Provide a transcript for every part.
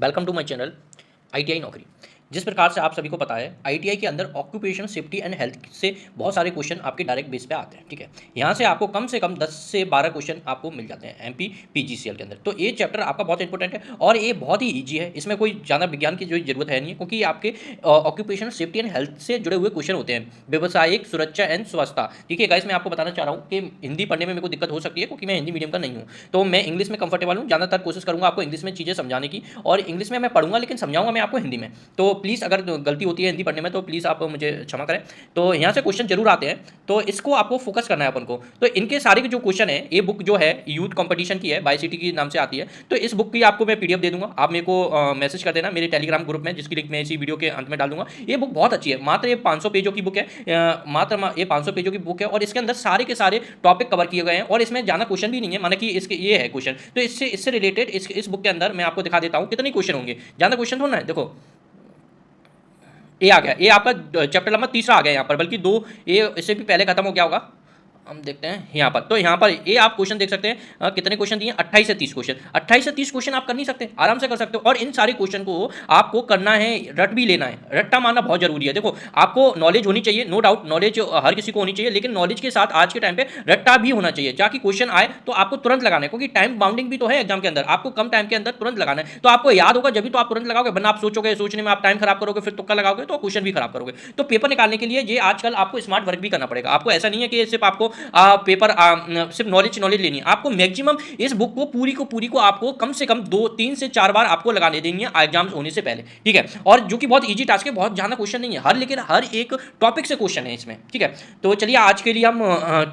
Welcome to my channel ITI Naukri. जिस प्रकार से आप सभी को पता है, आईटीआई के अंदर ऑक्यूपेशन सेफ्टी एंड हेल्थ से बहुत सारे क्वेश्चन आपके डायरेक्ट बेस पे आते हैं। ठीक है, यहाँ से आपको कम से कम 10 से 12 क्वेश्चन आपको मिल जाते हैं एमपी पीजीसीएल के अंदर। तो ये चैप्टर आपका बहुत इंपॉर्टेंट है और ये बहुत ही ईजी है। इसमें कोई ज़्यादा विज्ञान की जो जरूरत है नहीं है, क्योंकि ये आपके ऑक्यूपेशन सेफ्टी एंड हेल्थ से जुड़े हुए क्वेश्चन होते हैं, व्यवसायिक सुरक्षा एंड स्वास्थ्य। ठीक है गाइस, मैं आपको बताना चाह रहा हूँ कि हिंदी पढ़ने में मेरे को दिक्कत हो सकती है, क्योंकि मैं हिंदी मीडियम का नहीं हूँ। तो मैं इंग्लिश में कंफर्टेबल हूँ, ज़्यादातर कोशिश करूँगा आपको इंग्लिश में चीज़ें समझाने की, और इंग्लिश में मैं पढ़ूंगा लेकिन समझाऊंगा मैं आपको हिंदी में। तो प्लीज़ अगर गलती होती है हिंदी पढ़ने में तो प्लीज़ आप मुझे क्षमा करें। तो यहाँ से क्वेश्चन जरूर आते हैं, तो इसको आपको फोकस करना है अपन को। तो इनके सारे के जो क्वेश्चन है, ये बुक जो है यूथ कंपटीशन की है, बाई सिटी की नाम से आती है। तो इस बुक की आपको मैं पीडीएफ दे दूंगा, आप मेरे को मैसेज कर देना मेरे टेलीग्राम ग्रुप में, जिसकी लिंक मैं इसी वीडियो के अंत में डाल दूंगा। ये बुक बहुत अच्छी है, मात्र ये 500 पेजों की बुक है, मात्र ये 500 पेजों की बुक है, और इसके अंदर सारे के सारे टॉपिक कवर किए गए हैं, और इसमें ज़्यादा क्वेश्चन भी नहीं है, माना कि इसके ये है क्वेश्चन। तो इससे रिलेटेड इस बुक के अंदर मैं आपको दिखा देता हूँ कितने क्वेश्चन होंगे। ज़्यादा क्वेश्चन थोड़ा है, देखो ये आ गया, ये आपका चैप्टर नंबर तीसरा आ गया यहाँ पर, बल्कि दो ये इससे भी पहले खत्म हो गया होगा। हम देखते हैं यहाँ पर, तो यहाँ पर ये आप क्वेश्चन देख सकते हैं, कितने क्वेश्चन दिए, 28 से 30 क्वेश्चन। 28 से 30 क्वेश्चन आप कर नहीं सकते, आराम से कर सकते हो। और इन सारे क्वेश्चन को आपको करना है, रट भी लेना है, रट्टा मारना बहुत जरूरी है। देखो, आपको नॉलेज होनी चाहिए, नो डाउट नॉलेज हर किसी को होनी चाहिए, लेकिन नॉलेज के साथ आज के टाइम पे रट्टा भी होना चाहिए, ताकि क्वेश्चन आए तो आपको तुरंत लगाना है, क्योंकि टाइम बाउंडिंग भी तो है एग्जाम के अंदर, आपको कम टाइम के अंदर तुरंत लगाना है। तो आपको याद होगा जब भी तो आप तुरंत लगाओगे, वरना आप सोचोगे, सोचने में आप टाइम खराब करोगे, फिर तुक्का लगाओगे तो क्वेश्चन भी खराब करोगे। तो पेपर निकालने के लिए ये आजकल आपको स्मार्ट वर्क भी करना पड़ेगा। आपको ऐसा नहीं है कि सिर्फ आपको पेपर सिर्फ नॉलेज लेनी है, आपको मैक्सिमम इस बुक को पूरी को आपको कम से कम 2-3 से 4 बार आपको लगाने देनी है एग्जाम्स होने से पहले। ठीक है, और जो कि बहुत इजी टास्क है, बहुत ज़्यादा क्वेश्चन नहीं है, लेकिन हर एक टॉपिक से क्वेश्चन है इसमें। ठीक है, तो चलिए आज के लिए हम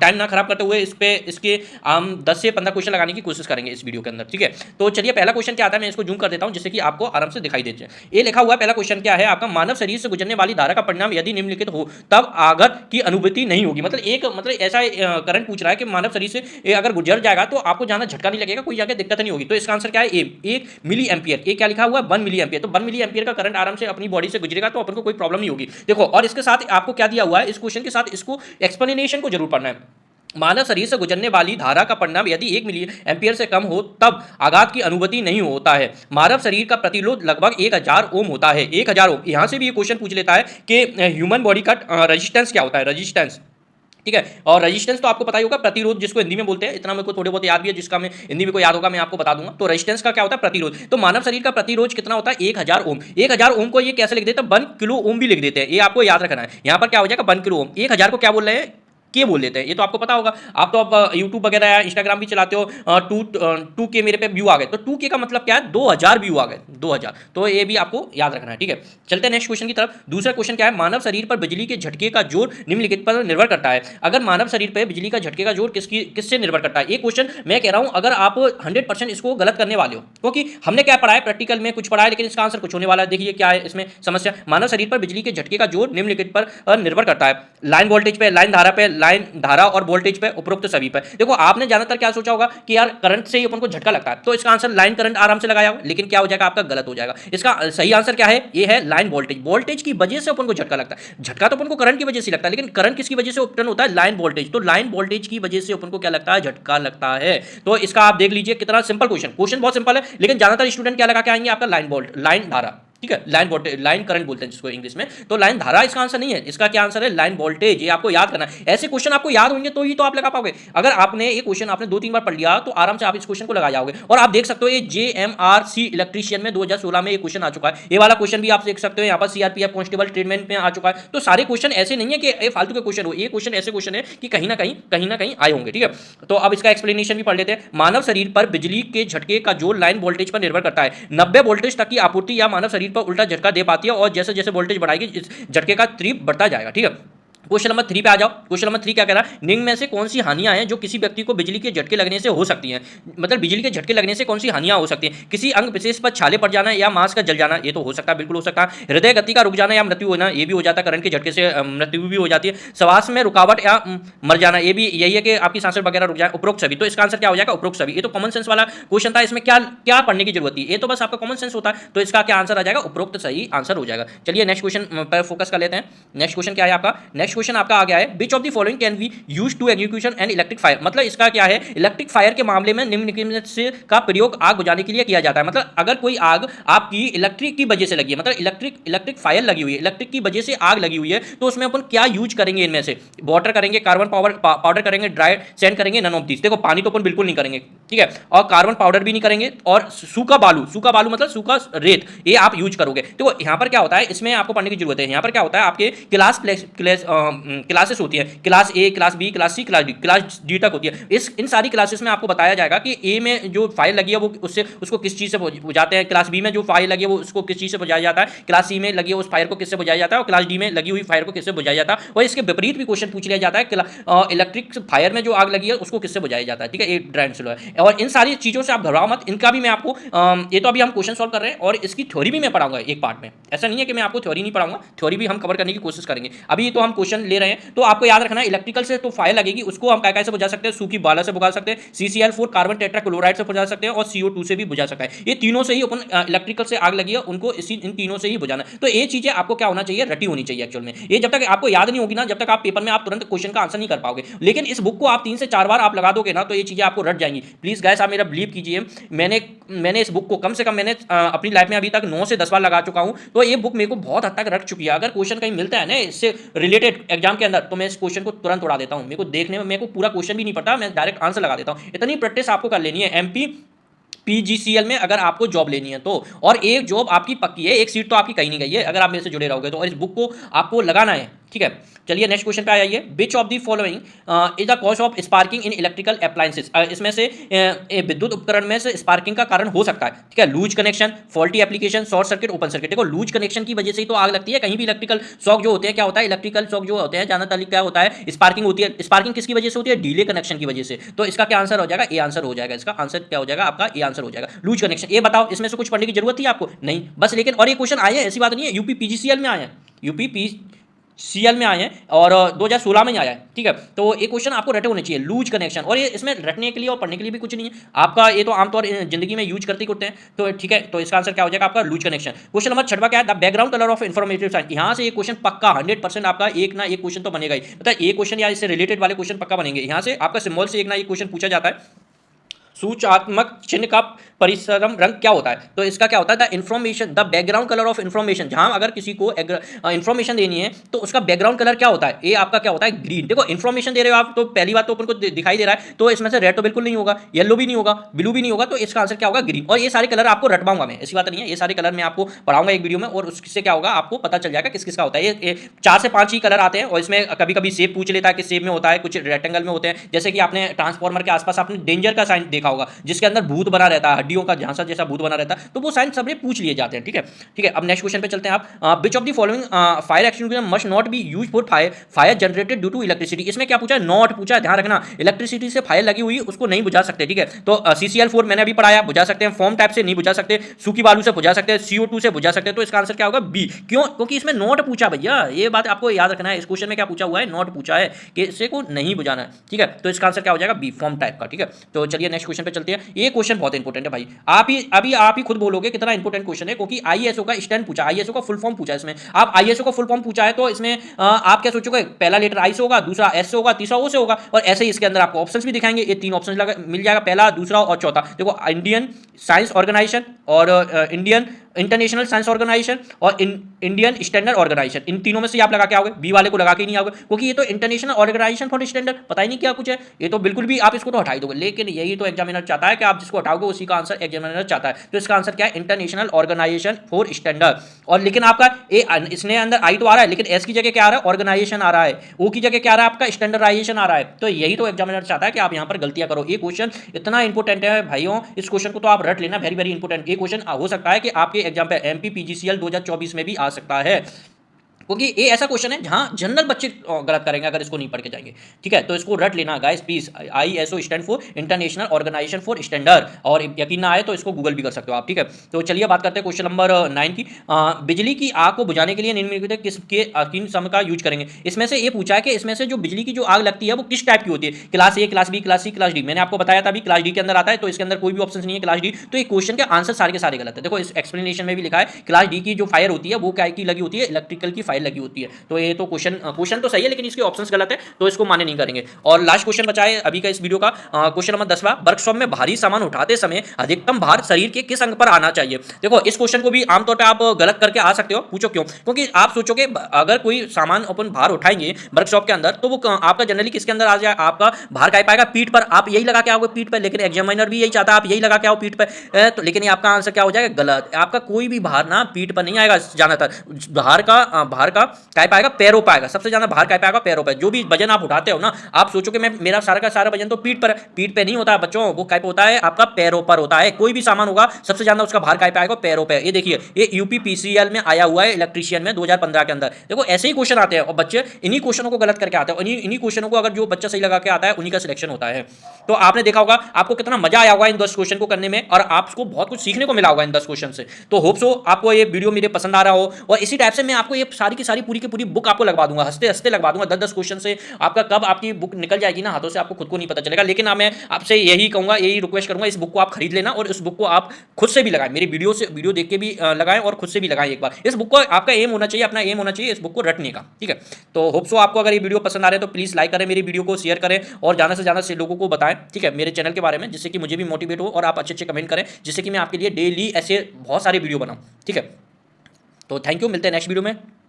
टाइम ना खराब करते हुए इसके हम 10 से 15 क्वेश्चन लगाने की कोशिश करेंगे इस वीडियो के अंदर। ठीक है, तो चलिए पहला क्वेश्चन क्या आता है, मैं इसको जूम कर देता हूं जिससे कि आपको आराम से दिखाई दे जाए। ये लिखा हुआ है, पहला क्वेश्चन क्या है आपका, मानव शरीर से गुजरने वाली धारा का परिणाम यदि निम्नलिखित हो तब आघात की अनुभूति नहीं होगी। मतलब ऐसा करंट पूछ रहा है कि मानव शरीर से ये अगर गुजर जाएगा तो आपको ज्यादा झटका नहीं लगेगा, कोई जाके दिक्कत नहीं होगी। तो इसका आंसर क्या है, ए 1 मिली एम्पियर। ये क्या लिखा हुआ है, 1 मिली एम्पियर। तो 1 मिली एम्पियर का करंट आराम से अपनी बॉडी से गुजरेगा तो अपन को कोई प्रॉब्लम नहीं होगी। देखो, और इसके साथ आपको क्या दिया हुआ है, इस क्वेश्चन के साथ इसको एक्सप्लेनेशन को जरूर पढ़ना है। मानव शरीर से गुजरने वाली धारा का परिणाम यदि 1 मिली एम्पियर से कम हो तब आघात की अनुभूति नहीं होता है। मानव शरीर का प्रतिरोध लगभग 1000 ओम होता है। 1000 ओम। यहां से भी ये क्वेश्चन पूछ लेता है कि ह्यूमन बॉडी का रेजिस्टेंस क्या होता है, रेजिस्टेंस। ठीक है, और रेजिस्टेंस तो आपको पता ही होगा, प्रतिरोध जिसको हिंदी में बोलते हैं, इतना मेरे को थोड़े बहुत याद भी है, जिसका मैं हिंदी में को याद होगा मैं आपको बता दूंगा। तो रेजिस्टेंस का क्या होता है, प्रतिरोध। तो मानव शरीर का प्रतिरोध कितना होता है, 1000 ओम। 1000 ओम को ये कैसे लिख देते हैं, 1 किलो ओम भी लिख देते हैं, ये आपको याद रखना है। यहां पर क्या हो जाएगा, 1 किलो ओम। 1000 को क्या बोल रहे हैं, के बोल देते हैं, ये तो आपको पता होगा। आप तो अब यूट्यूब वगैरह या इंस्टाग्राम भी चलाते हो, 2 के मेरे पे व्यू आ गए, तो 2 के का मतलब क्या है, 2000 व्यू आ गए, 2000। तो ये भी आपको याद रखना है। ठीक है, चलते हैं नेक्स्ट क्वेश्चन की तरफ। दूसरा क्वेश्चन क्या है, मानव शरीर पर बिजली के झटके का जोर निम्नलिखित पर निर्भर करता है। अगर मानव शरीर पर बिजली का झटके का जोर किससे निर्भर करता है, ये क्वेश्चन मैं कह रहा हूं अगर आप 100% इसको गलत करने वाले हो, क्योंकि हमने क्या पढ़ा है, प्रैक्टिकल में कुछ पढ़ा है, लेकिन इसका आंसर कुछ होने वाला है। देखिए क्या है इसमें समस्या, मानव शरीर पर बिजली के झटके का जोर निम्नलिखित पर निर्भर करता है। लाइन वोल्टेज पे, लाइन धारा और वोल्टेज पे, उपरोक्त सभी पे। देखो, आपने ज्यादातर क्या सोचा होगा कि यार करंट से ही अपन को झटका लगता है, तो इसका आंसर लाइन करंट आराम से लगाया होगा, लेकिन क्या हो जाएगा आपका, गलत हो जाएगा। इसका सही आंसर क्या है, ये है लाइन वोल्टेज। वोल्टेज की वजह से अपन को झटका लगता है। झटका तो अपन को करंट की वजह से लगता है, लेकिन करंट किसकी वजह से उत्पन्न होता है, लाइन वोल्टेज। तो लाइन वोल्टेज की वजह से अपन को क्या लगता है, झटका लगता है। तो इसका आप देख लीजिए कितना सिंपल क्वेश्चन बहुत सिंपल है, लेकिन ज्यादातर स्टूडेंट क्या लगा के आएंगे, आपका लाइन धारा। ठीक है, लाइन करंट बोलते हैं जिसको इंग्लिश में। तो लाइन धारा इसका आंसर नहीं है, इसका क्या आंसर है, लाइन वोल्टेज। ये आपको याद करना है, ऐसे क्वेश्चन आपको याद होंगे तो ही तो आप लगा पाओगे। अगर आपने ये क्वेश्चन आपने 2-3 बार पढ़ लिया तो आराम से आप इस क्वेश्चन को लगा जाओगे। और आप देख सकते हो ये JMRC इलेक्ट्रीशियन में 2016 में ये क्वेश्चन आ चुका है। ये वाला क्वेश्चन भी आप देख सकते हो, यहाँ पर CRPF कांस्टेबल ट्रीटमेंट में आ चुका है। तो सारे क्वेश्चन ऐसे नहीं है कि ये फालतू के क्वेश्चन हो, ये क्वेश्चन ऐसे क्वेश्चन है कि कहीं ना कहीं आए होंगे। ठीक है, तो अब इसका एक्सप्लेनेशन भी पढ़ लेते हैं। मानव शरीर पर बिजली के झटके का जोर लाइन वोल्टेज पर निर्भर करता है। 90 वोल्टेज तक की आपूर्ति या मानव शरीर पर उल्टा झटका दे पाती है, और जैसे जैसे वोल्टेज बढ़ाएगी इस झटके का तीव्र बढ़ता जाएगा। ठीक है, क्वेश्चन नंबर 3 पे आ जाओ। क्वेश्चन नंबर 3 क्या कह रहा है, निम्न में से कौन सी हानियां हैं जो किसी व्यक्ति को बिजली के झटके लगने से हो सकती हैं। मतलब बिजली के झटके लगने से कौन सी हानियां हो सकती हैं, किसी अंग विशेष पर छाले पड़ जाना या मांस का जल जाना, ये तो हो सकता है, बिल्कुल हो सकता है। हृदय गति का रुक जाना या मृत्यु होना, ये भी हो जाता है, करंट के झटके से मृत्यु भी हो जाती है। श्वास में रुकावट या मर जाना, ये भी यही है कि आपकी सांसें वगैरह रुक जाए, उपरोक्त सभी। तो इसका आंसर क्या हो जाएगा, उपरोक्त सभी। ये तो कॉमन सेंस वाला क्वेश्चन था, इसमें क्या पढ़ने की जरूरत थी, ये तो बस आपका कॉमन सेंस होता है। तो इसका क्या आंसर आ जाएगा, उपरोक्त सही आंसर हो जाएगा। चलिए नेक्स्ट क्वेश्चन पर फोकस कर लेते हैं। नेक्स्ट क्वेश्चन क्या है आपका, नेक्स्ट नेक्स्ट क्वेश्चन आपका आ गया है, which of the following can be use to execution and electric fire. मतलब इसका क्या है, इलेक्ट्रिक फायर के मामले में निम्नलिखित से का प्रयोग आग बुझाने के लिए किया जाता है। मतलब अगर कोई आग आपकी इलेक्ट्रिक की वजह से लगी है, मतलब इलेक्ट्रिक फायर लगी हुई है, इलेक्ट्रिक की वजह से आग लगी हुई है, तो उसमें अपन क्या यूज करेंगे, इनमें से वाटर करेंगे, कार्बन पाउडर करेंगे, ड्राई सैंड करेंगे, नन ऑफ दिस। देखो पानी तो अपन बिल्कुल नहीं करेंगे, ठीक है, और कार्बन पाउडर भी नहीं करेंगे, और सूखा बालू मतलब सूखा रेत, ये आप यूज करोगे। देखो यहाँ पर क्या होता है, इसमें आपको पढ़ने की जरूरत है। यहाँ पर क्या होता है, आपके क्लासेस होती है, class A, class B, class C, class D तक होती है। इन सारी क्लासेस में आपको बताया जाएगा कि ए में जो फायर लगी है वो उसको किस चीज से बुझाते हैं, क्लास बी में जो फायर लगी है वो उसको किस चीज से बुझाया जाता है, क्लास सी में लगी है उस फायर को किससे बुझाया जाता है, और क्लास डी में लगी हुई फायर को किससे बुझाया जाता है। और इसके विपरीत भी क्वेश्चन पूछ लिया जाता है, इलेक्ट्रिक फायर में जो आग लगी है उसको किससे बुझाया जाता है, ठीक है, ये ड्राइंग है। और इन सारी चीजों से आप घबराओ मत, इनका भी मैं आपको ये तो अभी हम क्वेश्चन सॉल्व कर रहे हैं, और इसकी थ्योरी भी मैं पढ़ाऊंगा एक पार्ट में। ऐसा नहीं है कि मैं आपको थ्योरी नहीं पढ़ाऊंगा, थ्योरी भी हम कवर करने की कोशिश करेंगे। अभी तो हम क्वेश्चन ले रहे हैं, तो आपको याद रखना है इलेक्ट्रिकल से तो फायर लगेगी, उसको हम कैसे बुझा सकते हैं, सूखी बाला से बुझा सकते हैं, CCl4 कार्बन टेट्राक्लोराइड से बुझा सकते हैं, और CO2 से भी बुझा सकता है। ये तीनों से ही अपन इलेक्ट्रिकल से आग लगी है उनको इन तीनों से ही बुझाना। तो ये चीजें आपको क्या होना चाहिए, रटी होनी चाहिए एक्चुअल में। ये जब तक आपको याद नहीं होगी ना, जब तक आप पेपर में आप तुरंत क्वेश्चन का आंसर नहीं कर पाओगे। लेकिन इस बुक को आप 3 से 4 बार आप लगा दोगे ना, तो ये चीजें आपको रट जाएंगी। प्लीज गाइस आप मेरा बिलीव कीजिए, मैंने इस बुक को कम से कम मैंने अपनी लाइफ में अभी तक 9 से 10 बार लगा चुका हूं, तो ये बुक मेरे को बहुत हद तक रट चुकी है। अगर क्वेश्चन कहीं मिलता है ना इससे रिलेटेड एग्जाम के अंदर, तो मैं इस क्वेश्चन को तुरंत उड़ा देता हूं। मेरे को देखने में मेरे को पूरा क्वेश्चन भी नहीं पता, मैं डायरेक्ट आंसर लगा देता हूं। इतनी प्रैक्टिस आपको कर लेनी है MP PGCL में अगर आपको जॉब लेनी है तो। और एक जॉब आपकी पक्की है, एक सीट तो आपकी कहीं नहीं गई है अगर आप मेरे से जुड़े रहोगे तो। और इस बुक को आपको लगाना है, ठीक है। चलिए नेक्स्ट क्वेश्चन पे आ जाइए, विच of the following is the cause of sparking in electrical appliances. इसमें से विद्युत उपकरण में से स्पार्किंग का कारण हो सकता है, ठीक है, loose connection, faulty application, short circuit, open circuit. देखो लूज कनेक्शन की वजह से ही तो आग लगती है। कहीं भी इलेक्ट्रिकल शॉक जो होते हैं, क्या होता है, इलेक्ट्रिकल शॉक जो होते हैं ज्यादातर क्या होता है, स्पार्किंग होती है। स्पार्किंग किसकी वजह से होती है, डिले कनेक्शन की वजह से। तो इसका क्या आंसर हो जाएगा, ए आंसर हो जाएगा। इसका आंसर क्या हो जाएगा आपका, ए आंसर हो जाएगा, लूज कनेक्शन। ये बताओ इसमें से कुछ पढ़ने की जरूरत थी आपको, नहीं बस। लेकिन और ये क्वेश्चन आए हैं, ऐसी बात नहीं है, यूपी PGCL में आए हैं, UPPCL में आए हैं, और 2016 में ही आया है, ठीक है। तो ये क्वेश्चन आपको रटे होने चाहिए, लूज कनेक्शन। और ये इसमें रटने के लिए और पढ़ने के लिए भी कुछ नहीं है आपका, ये तो आमतौर जिंदगी में यूज करते ही करते हैं, तो ठीक है। तो इसका आंसर क्या हो जाएगा आपका, लूज कनेक्शन। क्वेश्चन नंबर 6 क्या है, the background colour of informative science. यहाँ से ये क्वेश्चन पक्का 100% आपका एक ना एक क्वेश्चन तो बनेगा ही। मतलब एक क्वेश्चन या इससे रिलेटेड वाले क्वेश्चन पक्का बनेंगे। यहाँ से आपका सिंबल से एक ना एक क्वेश्चन पूछा जाता है। सूचनात्मक चिन्ह का परिश्रम रंग क्या होता है, तो इसका क्या होता है, the information, the background colour of information. जहां अगर किसी को इन्फॉर्मेशन देनी है तो उसका बैकग्राउंड कलर क्या होता है, ये आपका क्या होता है, ग्रीन। देखो इन्फॉर्मेशन दे रहे हो आप, तो पहली बात तो अपन को दिखाई दे रहा है, तो इसमें से रेड तो बिल्कुल नहीं होगा, येलो भी नहीं होगा, ब्लू भी नहीं होगा, तो इसका आंसर क्या होगा, ग्रीन। और ये सारे कलर आपको रटवाऊंगा मैं, ऐसी बात नहीं है, ये सारे कलर मैं आपको पढ़ाऊंगा एक वीडियो में, और उससे क्या होगा आपको पता चल जाएगा किस किस का होता है। ये 4 से 5 ही कलर आते हैं, और इसमें कभी कभी शेप पूछ लेता है कि शेप में होता है, कुछ रेक्टेंगल में होते हैं। जैसे कि आपने ट्रांसफॉर्मर के आसपास आपने डेंजर का साइन देखा होगा, जिसके अंदर भूत बना रहता है, हड्डियों का झांसा जैसा भूत बना रहता है, तो वो साइन सबने पूछ लिए जाते हैं, ठीक है, ठीक है। अब नेक्स्ट क्वेश्चन पे चलते हैं आप, which of the following fire extinguisher must not be used for fire generated due to electricity. इसमें क्या पूछा है, नॉट पूछा है, ध्यान रखना, इलेक्ट्रिसिटी से फायर लगी हुई उसको नहीं बुझा सकते, ठीक है। तो CCl4 मैंने अभी पढ़ाया, बुझा सकते हैं, फॉर्म टाइप से नहीं बुझा सकते, सूखी बालू से बुझा सकते हैं, CO2 से बुझा सकते हैं। तो इसका आंसर क्या होगा, बी। क्यों, क्योंकि इसमें नॉट पूछा भैया, ये बात आपको याद रखना है। इस क्वेश्चन में क्या पूछा हुआ है, नॉट पूछा है कि इससे को नहीं बुझाना है, ठीक है। तो इसका आंसर क्या हो जाएगा, बी, फॉर्म टाइप का, ठीक है। तो चलिए नेक्स्ट क्वेश्चन पे चलते हैं। ये क्वेश्चन बहुत इंपॉर्टेंट है भाई, आप ही खुद बोलोगे कितना इंपॉर्टेंट क्वेश्चन है, क्योंकि ISO का स्टैंड पूछा, ISO का फुल फॉर्म पूछा। इसमें आप ISO का फुल फॉर्म पूछा है, तो इसमें आप क्या सोचोगे, पहला लेटर I से होगा, दूसरा S से होगा, तीसरा O से होगा, और ऐसे ही इसके अंदर आपको ऑप्शंस भी दिखाएंगे। ये 3 ऑप्शंस मिल जाएगा, पहला, दूसरा और चौथा। देखो इंडियन साइंस ऑर्गेनाइजेशन, और इंडियन इंटरनेशनल साइंस ऑर्गेनाइजेशन, और इंडियन स्टैंडर्ड ऑर्गेनाइजेशन। इन तीनों में से आप लगा के आओगे, बी वाले को लगा के नहीं आओगे, क्योंकि ये तो इंटरनेशनल ऑर्गेनाइजेशन फॉर स्टैंडर्ड, पता ही नहीं क्या कुछ है, ये तो बिल्कुल भी आप इसको तो हटा ही दोगे। लेकिन यही तो एग्जामिनर चाहता है कि आप जिसको हटाओगे उसी का आंसर एग्जामिनर चाहता है। तो इसका आंसर क्या है, इंटरनेशनल ऑर्गेनाइजेशन फॉर स्टैंडर्ड। और लेकिन आपका इसने अंदर आई तो आ रहा है, लेकिन एस की जगह क्या आ रहा है, ऑर्गेनाइजेशन आ रहा है, ओ की जगह क्या आ रहा है आपका, स्टैंडर्डाइजेशन आ रहा है। तो यही तो एग्जामिनर चाहता है कि आप यहाँ पर गलतियां करो। ये क्वेश्चन इतना इंपॉर्टेंट है भाइयों, इस क्वेश्चन को तो आप रट लेना, वेरी वेरी इंपॉर्टेंट। ये क्वेश्चन हो सकता है कि आपके एग्जाम पे MP PGCL 2024 में भी आ सकता है, क्योंकि ये ऐसा क्वेश्चन है जहां जनरल बच्चे गलत करेंगे अगर इसको नहीं पढ़ के जाएंगे, ठीक है। तो इसको रट लेना guys please, ISO stand for international organisation for standard, और यकीन ना आए तो इसको गूगल भी कर सकते हो आप, ठीक है। तो चलिए बात करते हैं क्वेश्चन नंबर 9 की। बिजली की आग को बुझाने के लिए निम्नलिखित किसके किन सम का यूज करेंगे। इसमें से ये पूछा है कि इसमें से जो बिजली की जो आग लगती है वो किस टाइप की होती है, class A, class B, class C, class D। मैंने आपको बताया था अभी क्लास D के अंदर आता है, तो इसके अंदर कोई भी ऑप्शन नहीं है क्लास D। तो ये क्वेश्चन के आंसर सारे के सारे गलत है। देखो इस एक्सप्लेनेशन में भी लिखा है क्लास D की जो फायर होती है वो क्या की लगी होती है, इलेक्ट्रिकल की फायर फाइल लगी होती है। तो ये तो क्वेश्चन तो सही है, लेकिन इसके ऑप्शंस गलत है, तो इसको माने नहीं करेंगे। और लास्ट क्वेश्चन बचा है अभी का इस वीडियो का, क्वेश्चन नंबर 10वां, वर्कशॉप में भारी सामान उठाते समय अधिकतम भार शरीर के किस अंग पर आना चाहिए। देखो इस क्वेश्चन को भी आमतौर पर आप गलत करके आ सकते हो। पूछो क्यों? क्योंकि आप सोचोगे अगर कोई सामान अपन भार उठाएंगे वर्कशॉप के अंदर, तो वो आपका जनरली किसके अंदर आ जाए, आपका भार क्या पाएगा, पीठ पर। आप यही लगा के आओगे पीठ पर, लेकिन एग्जामिनर भी यही चाहता है आप यही लगा के आओ पीठ पर। तो लेकिन ये आपका आंसर क्या हो जाएगा, गलत। आपका कोई भी भार ना पीठ पर नहीं आएगा ज्यादातर। भार का क्या पाएगा, पैरों पाएगा। सबसे ज्यादा भार क्या पाएगा, पैरों पर। जो भी वजन आप उठाते हो ना, आप सोचो कि मैं मेरा सारा का सारा वजन तो पीठ पर, पीठ पे नहीं होता है बच्चों, वो क्या होता है, आपका पैरों पर होता है। कोई भी सामान होगा सबसे ज्यादा उसका भार क्या पाएगा, पैरों पर। ये देखिए, ये यूपीपीसीएल में आया हुआ है, इलेक्ट्रीशियन में 2015 के अंदर। देखो ऐसे ही क्वेश्चन आते हैं और बच्चे इन्हीं क्वेश्चनों को गलत करके आते हैं। इन्हीं क्वेश्चनों को अगर जो बच्चा सही लगा के आता है उन्हीं का सिलेक्शन होता है। तो आपने देखा होगा आपको कितना मजा आया होगा इन 10 क्वेश्चन को करने में, और आपको बहुत कुछ सीखने को मिला होगा इन 10 क्वेश्चन से। तो होप सो आपको ये वीडियो मेरे पसंद आ रहा हो, और इसी टाइप से मैं आपको ये सारी की सारी पूरी की पूरी बुक आपको लगवा दूंगा, हंसते हंसते लगवा दूंगा। 10-10 क्वेश्चन से आपका कब आपकी बुक निकल जाएगी ना हाथों से, आपको खुद को नहीं पता चलेगा। लेकिन मैं आपसे यही कहूंगा, यही रिक्वेस्ट करूंगा, इस बुक को आप खरीद लेना, और इस बुक को आप खुद से भी लगाएं, मेरी वीडियो देख के भी लगाएं और खुद से भी लगाएं एक बार। इस बुक को आपका एम होना चाहिए, अपना एम होना चाहिए इस बुक को रटने का, ठीक है। तो होप सो आपको अगर ये वीडियो पसंद आ रहा है तो प्लीज़ लाइक करें, मेरी वीडियो को शेयर करें, और ज़्यादा से ज़्यादा से लोगों को बताएं, ठीक है, मेरे चैनल के बारे में, जिससे कि मुझे भी मोटिवेट हो, और आप अच्छे अच्छे कमेंट करें, जिससे कि मैं आपके लिए डेली ऐसे बहुत सारे वीडियो बनाऊं, ठीक है। तो थैंक यू, मिलते हैं नेक्स्ट वीडियो में।